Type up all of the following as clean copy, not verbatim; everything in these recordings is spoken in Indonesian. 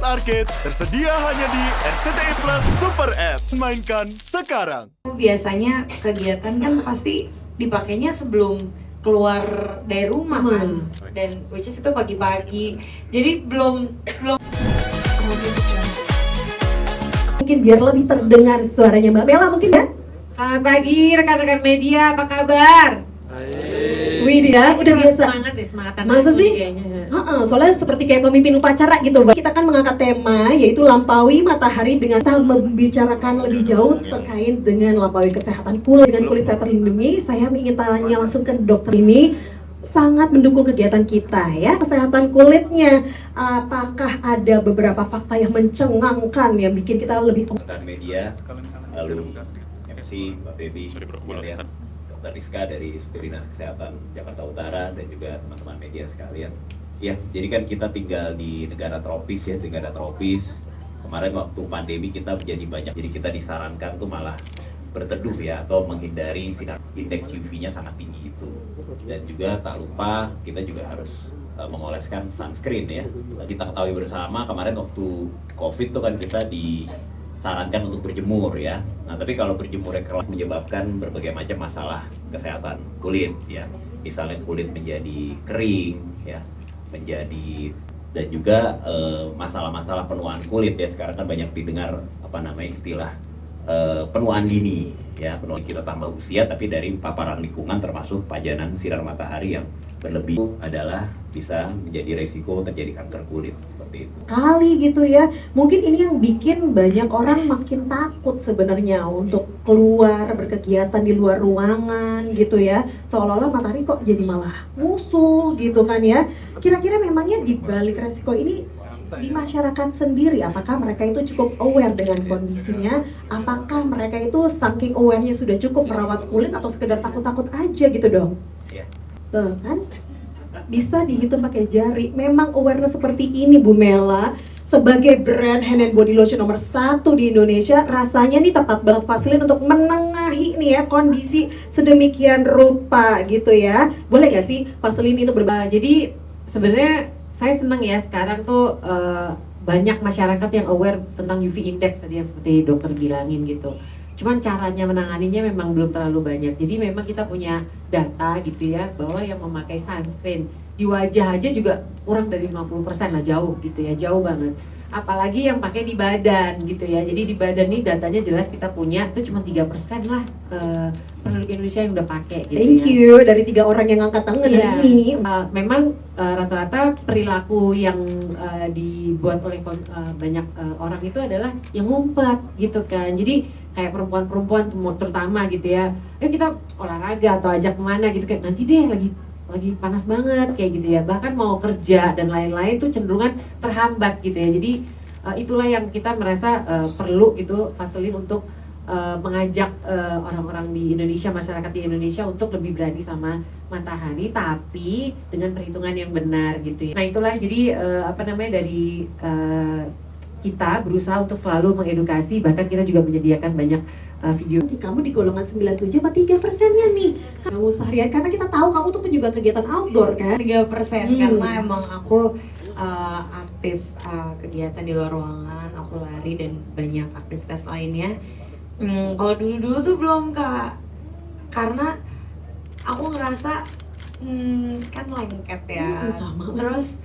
Arcade tersedia hanya di RCTI Plus Super App. Mainkan sekarang. Biasanya kegiatan kan pasti dipakainya sebelum keluar dari rumah kan, dan which is itu pagi-pagi, jadi belum mungkin biar lebih terdengar suaranya Mbak Mela mungkin ya. Selamat pagi rekan-rekan media, apa kabar? Wih ya, udah biasa. Semangat deh, semangatan Masa aku sih? kayaknya. Soalnya seperti kayak pemimpin upacara gitu, Mbak. Kita kan mengangkat tema yaitu lampaui matahari dengan kita membicarakan lebih jauh terkait dengan lampaui kesehatan kulit. Dengan kulit saya terlindungi, saya ingin tanya langsung ke dokter ini. Sangat mendukung kegiatan kita ya, kesehatan kulitnya. Apakah ada beberapa fakta yang mencengangkan yang bikin kita lebih media, lalu MC Mbak Baby, kemudian Dr. Rizka dari Dinas Kesehatan Jakarta Utara, dan juga teman-teman media sekalian. Ya, jadi kan kita tinggal di negara tropis ya, negara tropis. Kemarin waktu pandemi kita menjadi banyak, jadi kita disarankan tuh malah berteduh ya, atau menghindari sinar indeks UV-nya sangat tinggi itu. Dan juga tak lupa kita juga harus mengoleskan sunscreen ya. Kita ketahui bersama kemarin waktu COVID tuh kan kita disarankan untuk berjemur ya. Nah tapi kalau berjemur menyebabkan berbagai macam masalah kesehatan kulit ya. Misalnya kulit menjadi kering ya, dan juga masalah-masalah penuaan kulit ya. Sekarang kan banyak didengar istilah penuaan dini ya, penuaan kita tambah usia tapi dari paparan lingkungan termasuk pajanan sinar matahari yang berlebih adalah bisa menjadi resiko terjadi kanker kulit seperti itu. kali gitu ya. Mungkin ini yang bikin banyak orang makin takut sebenarnya untuk keluar berkegiatan di luar ruangan gitu ya. Seolah-olah matahari kok jadi malah musuh gitu kan ya. Kira-kira memangnya di balik resiko ini di masyarakat sendiri, apakah mereka itu cukup aware dengan kondisinya? Apakah mereka itu saking aware-nya sudah cukup merawat kulit atau sekedar takut-takut aja gitu dong? Ya. Tuh kan, bisa dihitung pakai jari. Memang awareness seperti ini Bu Mela, sebagai brand hand and body lotion nomor 1 di Indonesia, rasanya nih tepat banget Vaseline untuk menengahi nih ya kondisi sedemikian rupa gitu ya. Boleh gak sih Vaseline itu Jadi sebenarnya saya senang ya sekarang tuh banyak masyarakat yang aware tentang UV index tadi yang seperti dokter bilangin gitu. Cuman caranya menanganinya memang belum terlalu banyak. Jadi memang kita punya data gitu ya bahwa yang memakai sunscreen di wajah aja juga kurang dari 50% lah, jauh gitu ya, jauh banget. Apalagi yang pakai di badan gitu ya. Jadi di badan nih datanya jelas kita punya tuh cuma 3% lah penduduk Indonesia yang udah pakai gitu. Thank you dari 3 orang yang angkat tangan ya. hari ini. Memang rata-rata perilaku yang dibuat oleh banyak orang itu adalah yang ngumpet gitu kan. Jadi kayak perempuan-perempuan terutama gitu ya, kita olahraga atau ajak kemana gitu, kayak nanti deh lagi panas banget kayak gitu ya, bahkan mau kerja dan lain-lain tuh cenderungan terhambat gitu ya. Jadi itulah yang kita merasa perlu gitu Vaseline untuk mengajak orang-orang di Indonesia, masyarakat di Indonesia untuk lebih berani sama matahari, tapi dengan perhitungan yang benar gitu ya. Nah itulah jadi dari kita berusaha untuk selalu mengedukasi, bahkan kita juga menyediakan banyak video. Kamu di golongan 97 apa 3%-nya nih? Kamu seharian, karena kita tahu kamu tuh juga kegiatan outdoor kan? 3% karena emang aku aktif kegiatan di luar ruangan, aku lari dan banyak aktivitas lainnya. Kalau dulu tuh belum Kak, karena aku ngerasa kan lengket ya, sama terus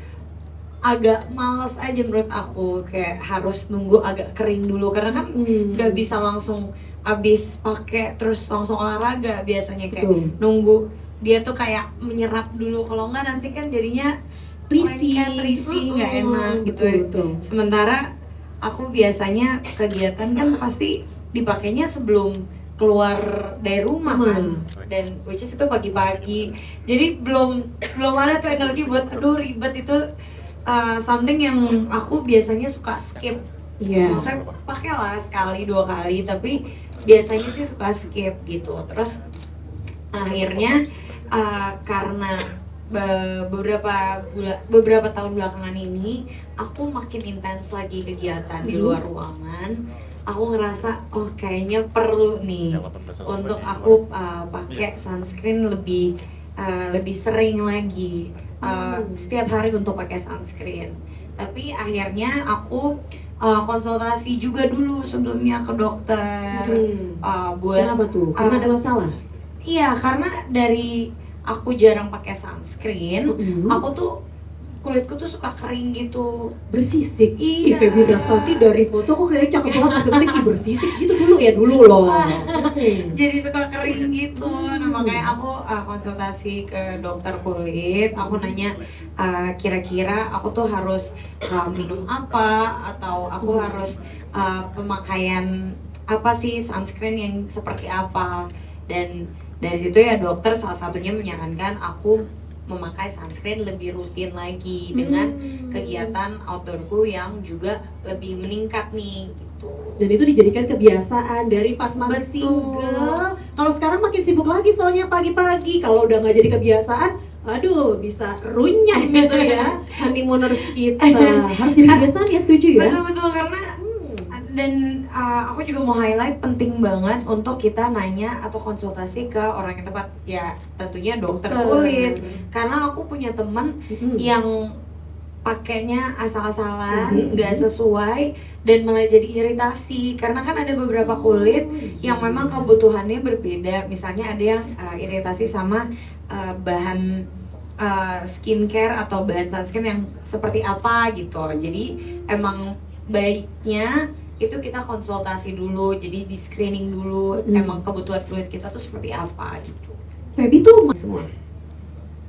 agak males aja menurut aku, kayak harus nunggu agak kering dulu karena kan nggak bisa langsung abis pakai terus langsung olahraga, biasanya kayak nunggu dia tuh kayak menyerap dulu, kalau nggak nanti kan jadinya risih nggak enak gitu. Sementara aku biasanya kegiatan kan pasti dipakainya sebelum keluar dari rumah kan, dan which is itu pagi-pagi, jadi belum ada tuh energi buat ribet itu. Something yang aku biasanya suka skip. Maksudnya pakailah sekali 2 kali, tapi biasanya sih suka skip gitu. Terus akhirnya karena beberapa tahun belakangan ini aku makin intens lagi kegiatan di luar ruangan. Aku ngerasa kayaknya perlu nih untuk aku pakai sunscreen lebih sering lagi, setiap hari untuk pakai sunscreen. Tapi akhirnya aku konsultasi juga dulu sebelumnya ke dokter buat Kenapa tuh? Karena ada masalah? iya, karena dari aku jarang pakai sunscreen, aku tuh kulitku tuh suka kering gitu. Bersisik. Ih, Iya. Feby Rastanti dari foto kok kayaknya cakep banget, pas ih bersisik gitu dulu loh. Jadi suka kering gitu. Nah, makanya aku konsultasi ke dokter kulit. Aku nanya kira-kira aku tuh harus minum apa, atau aku harus pemakaian apa sih, sunscreen yang seperti apa. Dan dari situ ya dokter salah satunya menyarankan aku memakai sunscreen lebih rutin lagi dengan kegiatan outdoorku yang juga lebih meningkat nih gitu. Dan itu dijadikan kebiasaan dari pas masih Betul. single. Kalau sekarang makin sibuk lagi soalnya pagi-pagi. Kalau udah nggak jadi kebiasaan, aduh bisa runyah gitu ya honeymooners kita. Harus jadi kebiasaan ya, setuju ya? Betul-betul, karena dan aku juga mau highlight penting banget untuk kita nanya atau konsultasi ke orang yang tepat, ya tentunya dokter kulit. Karena aku punya temen yang pakainya asal-asalan, nggak sesuai, dan malah jadi iritasi. Karena kan ada beberapa kulit yang memang kebutuhannya berbeda. Misalnya ada yang iritasi sama bahan skincare atau bahan sunscreen yang seperti apa gitu. Jadi emang baiknya itu kita konsultasi dulu, jadi di screening dulu emang kebutuhan kulit kita tuh seperti apa gitu. Feby tuh semua.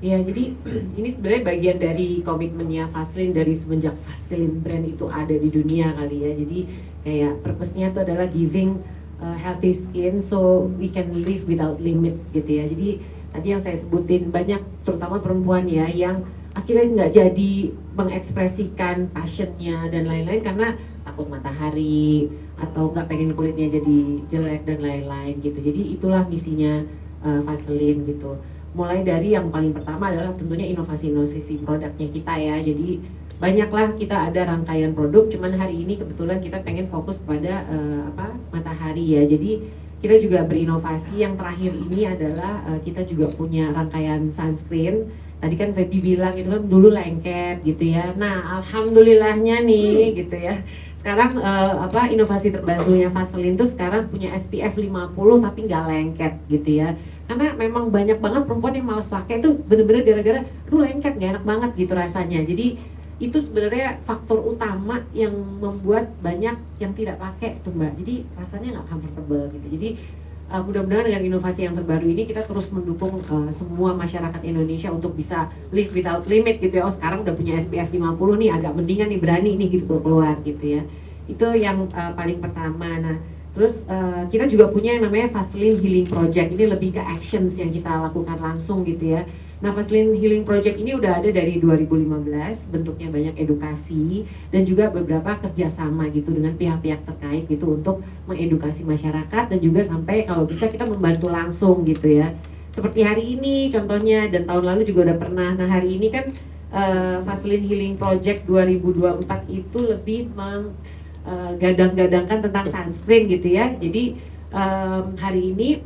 Ya, jadi ini sebenarnya bagian dari komitmennya Vaseline dari semenjak Vaseline brand itu ada di dunia kali ya. Jadi kayak purpose-nya itu adalah giving healthy skin so we can live without limit gitu ya. Jadi tadi yang saya sebutin banyak terutama perempuan ya yang akhirnya nggak jadi mengekspresikan passionnya dan lain-lain karena takut matahari atau nggak pengen kulitnya jadi jelek dan lain-lain gitu. Jadi itulah misinya Vaseline gitu. Mulai dari yang paling pertama adalah tentunya inovasi-inovasi produknya kita ya. Jadi banyaklah kita ada rangkaian produk. Cuman hari ini kebetulan kita pengen fokus pada matahari ya. Jadi kita juga berinovasi. Yang terakhir ini adalah kita juga punya rangkaian sunscreen. Tadi kan Feby bilang itu kan dulu lengket gitu ya. Nah, alhamdulillahnya nih gitu ya. Sekarang inovasi terbarunya Vaseline tuh sekarang punya SPF 50 tapi nggak lengket gitu ya. Karena memang banyak banget perempuan yang malas pakai tuh bener-bener gara-gara lengket nggak enak banget gitu rasanya. Jadi itu sebenarnya faktor utama yang membuat banyak yang tidak pakai tuh Mbak. Jadi rasanya nggak comfortable gitu. Jadi mudah-mudahan dengan inovasi yang terbaru ini kita terus mendukung semua masyarakat Indonesia untuk bisa live without limit gitu ya. Oh sekarang udah punya SPF 50 nih, agak mendingan nih, berani nih gitu keluar gitu ya. Itu yang paling pertama. Nah terus kita juga punya yang namanya Vaseline Healing Project. Ini lebih ke actions yang kita lakukan langsung gitu ya. Nah, Vaseline Healing Project ini udah ada dari 2015, bentuknya banyak edukasi dan juga beberapa kerjasama gitu dengan pihak-pihak terkait gitu untuk mengedukasi masyarakat dan juga sampai kalau bisa kita membantu langsung gitu ya. Seperti hari ini contohnya dan tahun lalu juga udah pernah. Nah, hari ini kan Vaseline Healing Project 2024 itu lebih menggadang-gadangkan tentang sunscreen gitu ya. Jadi hari ini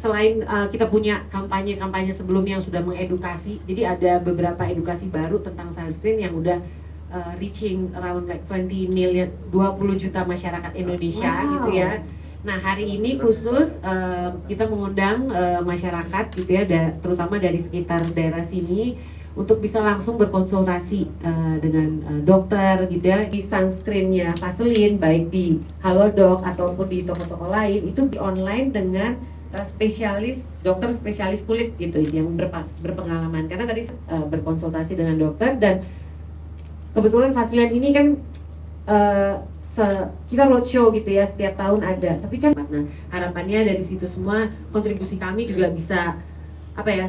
selain kita punya kampanye-kampanye sebelumnya yang sudah mengedukasi, jadi ada beberapa edukasi baru tentang sunscreen yang udah reaching around like 20 juta masyarakat Indonesia gitu ya. Nah hari ini khusus kita mengundang masyarakat gitu ya, terutama dari sekitar daerah sini untuk bisa langsung berkonsultasi dengan dokter gitu ya. Di sunscreennya Vaseline baik di Halodoc ataupun di toko-toko lain itu di online dengan dokter spesialis kulit gitu yang berpengalaman. Karena tadi berkonsultasi dengan dokter dan kebetulan Vaseline ini kan kita roadshow gitu ya, setiap tahun ada. Tapi kan nah, harapannya dari situ semua kontribusi kami juga bisa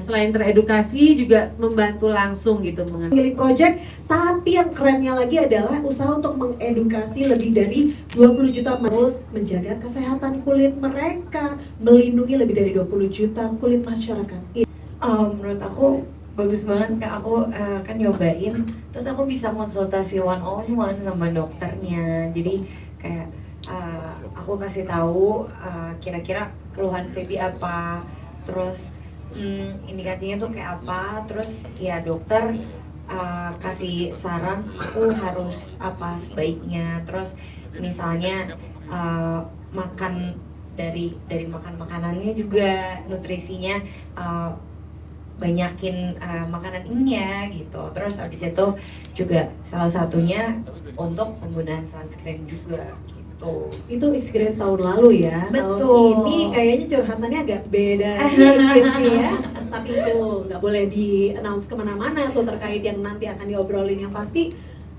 selain teredukasi juga membantu langsung gitu mengenai Healing Project, tapi yang kerennya lagi adalah usaha untuk mengedukasi lebih dari 20 juta terus menjaga kesehatan kulit mereka, melindungi lebih dari 20 juta kulit masyarakat. Menurut aku bagus banget Kak, aku kan nyobain, terus aku bisa konsultasi one on one sama dokternya. Jadi kayak aku kasih tahu kira-kira keluhan Feby apa, terus indikasinya tuh kayak apa, terus ya dokter kasih saran aku harus apa sebaiknya. Terus misalnya makan dari makan makanannya juga nutrisinya, banyakin makanan ini ya gitu. Terus habis itu juga salah satunya untuk penggunaan sunscreen juga gitu. Itu experience tahun lalu ya. Betul. Tahun ini kayaknya curhatannya agak beda gitu ya. Tapi itu nggak boleh di-announce kemana-mana tuh terkait yang nanti akan diobrolin. Yang pasti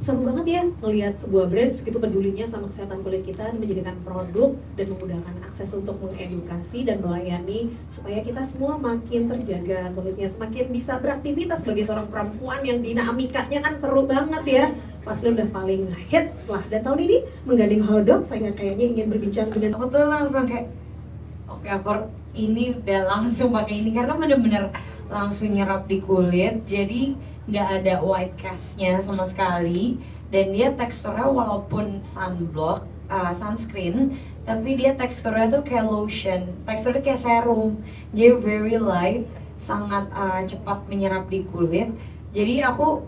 seru banget ya melihat sebuah brand segitu pedulinya sama kesehatan kulit kita, menjadikan produk dan memudahkan akses untuk mengedukasi dan melayani supaya kita semua makin terjaga kulitnya, semakin bisa beraktivitas sebagai seorang perempuan yang dinamikanya kan seru banget ya. Pasti udah paling hits lah. Dan tahun ini menggandeng Halodoc, saya kayaknya ingin berbincang dengan Aku tuh langsung kayak oke, aku ini udah langsung pakai ini karena bener-bener langsung nyerap di kulit, jadi nggak ada white cast-nya sama sekali, dan dia teksturnya walaupun sunblock, sunscreen, tapi dia teksturnya tuh kayak lotion, teksturnya kayak serum, jadi very light, sangat cepat menyerap di kulit. Jadi aku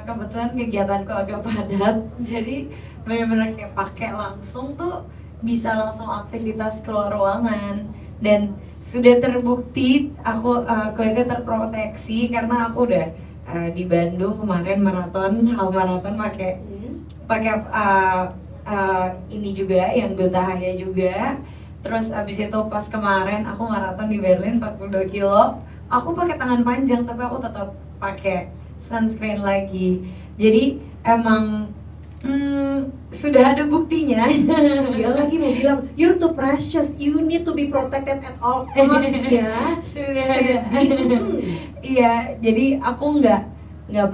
kebetulan kegiatanku agak padat, jadi bener-bener kayak pakai langsung tuh bisa langsung aktivitas keluar ruangan, dan sudah terbukti aku kulitnya terproteksi karena aku udah di Bandung kemarin half maraton pakai ini juga yang Duta Haya juga. Terus abis itu pas kemarin aku maraton di Berlin 42 kilo, aku pakai tangan panjang tapi aku tetap pakai sunscreen lagi. Jadi emang sudah ada buktinya. dia lagi mau bilang you're too precious, you need to be protected at all cost ya. Sudah ada. Iya, jadi aku nggak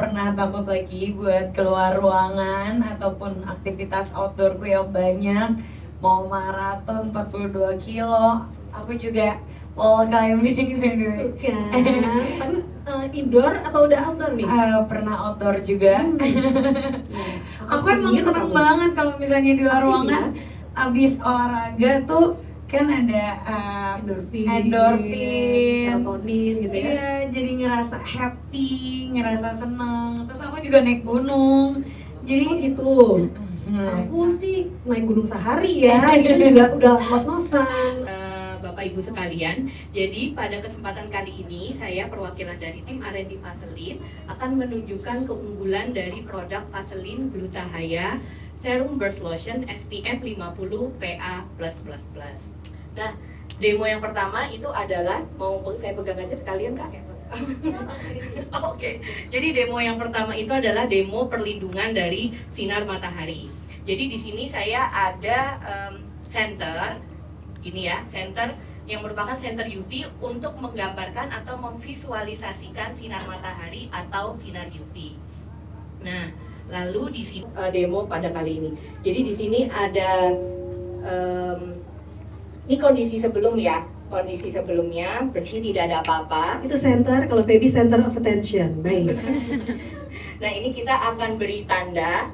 pernah takut lagi buat keluar ruangan ataupun aktivitas outdoorku yang banyak. Mau maraton 42 kilo, aku juga wall climbing. Kan. Tapi indoor atau udah outdoor nih? Pernah outdoor juga. Aku emang seneng banget kalau misalnya di luar Aktif ruangan, abis olahraga tuh kan ada endorfin, serotonin gitu ya. Iya, jadi ngerasa happy, ngerasa seneng. Terus aku juga naik gunung. Jadi Oh gitu. Aku sih naik gunung sehari ya, kita juga udah ngos-ngosan. Bapak Ibu sekalian, jadi pada kesempatan kali ini saya perwakilan dari tim R&D Vaseline akan menunjukkan keunggulan dari produk Vaseline Glutathione Serum Burst Lotion SPF 50 PA+++. Nah, demo yang pertama itu adalah, mau saya pegang aja sekalian Kak? Oke, jadi demo yang pertama itu adalah demo perlindungan dari sinar matahari. Jadi di sini saya ada center, ini ya, center yang merupakan center UV untuk menggambarkan atau memvisualisasikan sinar matahari atau sinar UV. Nah, lalu di sini demo pada kali ini. Jadi di sini ada ini kondisi sebelum ya. Kondisi sebelumnya bersih, tidak ada apa-apa. Itu center, kalau baby center of attention. Baik. Nah, ini kita akan beri tanda